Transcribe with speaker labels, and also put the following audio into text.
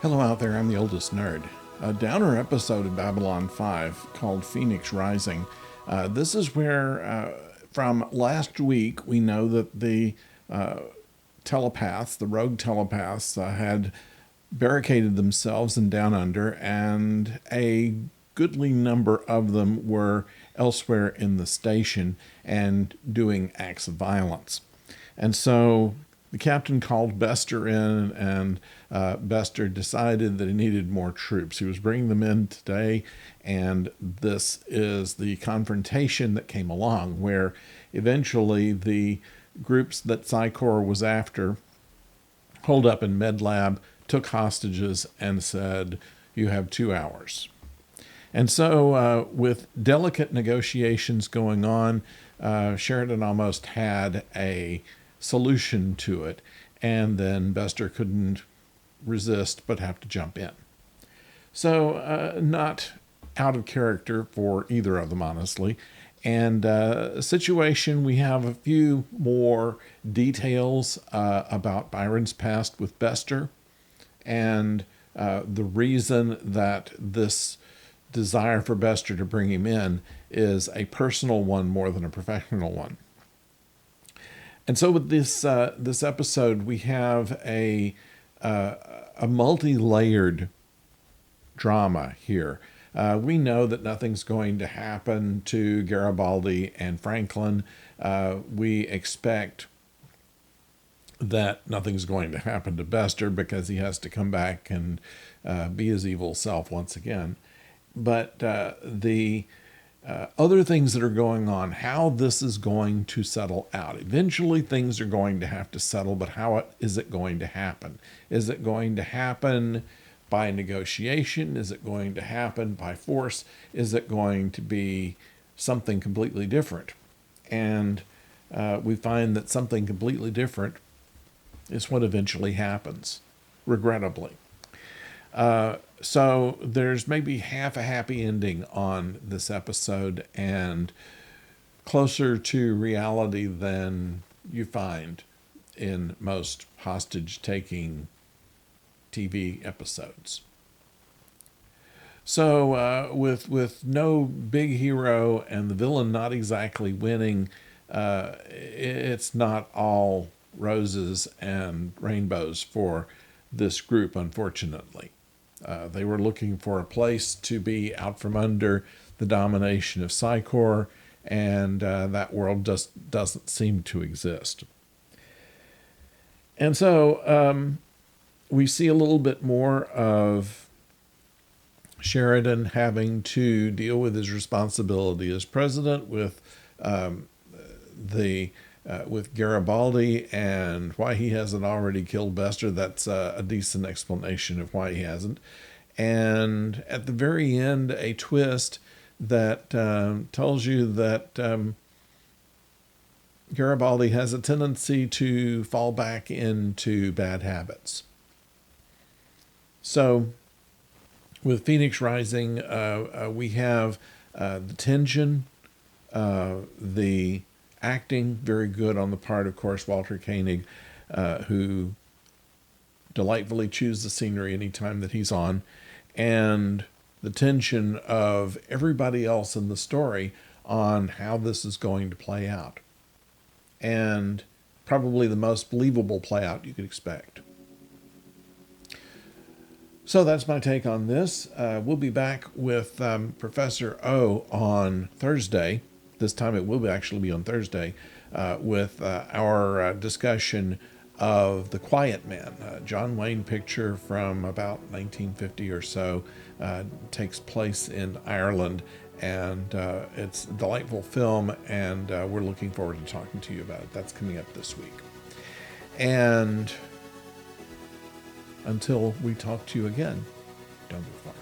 Speaker 1: Hello out there, I'm the oldest nerd. A downer episode of Babylon 5 called Phoenix Rising. This is where, from last week, we know that the telepaths, the rogue telepaths, had barricaded themselves in Down Under, and a goodly number of them were elsewhere in the station and doing acts of violence. And so the captain called Bester in, and Bester decided that he needed more troops. He was bringing them in today, and this is the confrontation that came along, where eventually the groups that Psi Corps was after holed up in Med Lab, took hostages, and said, "You have 2 hours." And so, with delicate negotiations going on, Sheridan almost had a solution to it, and then Bester couldn't resist but have to jump in. So, not out of character for either of them, honestly. And situation, we have a few more details about Byron's past with Bester, and the reason that this desire for Bester to bring him in is a personal one more than a professional one. And so with this this episode, we have a multi-layered drama here. We know that nothing's going to happen to Garibaldi and Franklin. We expect that nothing's going to happen to Bester because he has to come back and be his evil self once again. But the other things that are going on, how this is going to settle out. Eventually things are going to have to settle, but how is it going to happen? Is it going to happen by negotiation? Is it going to happen by force? Is it going to be something completely different? And we find that something completely different is what eventually happens, regrettably. So there's maybe half a happy ending on this episode and closer to reality than you find in most hostage-taking TV episodes. So with no big hero and the villain not exactly winning, it's not all roses and rainbows for this group, unfortunately. They were looking for a place to be out from under the domination of Psi Corps, and that world just doesn't seem to exist. And so we see a little bit more of Sheridan having to deal with his responsibility as president with with Garibaldi, and why he hasn't already killed Bester. That's a decent explanation of why he hasn't. And at the very end, a twist that tells you that Garibaldi has a tendency to fall back into bad habits. So with Phoenix Rising, we have the tension, the acting, very good on the part, of course, Walter Koenig, who delightfully chews the scenery anytime that he's on, and the tension of everybody else in the story on how this is going to play out. And probably the most believable play out you could expect. So that's my take on this. We'll be back with Professor O on Thursday. This time it will actually be on Thursday, with our discussion of The Quiet Man, a John Wayne picture from about 1950 or so. Takes place in Ireland, and it's a delightful film, and we're looking forward to talking to you about it. That's coming up this week. And until we talk to you again, don't go far.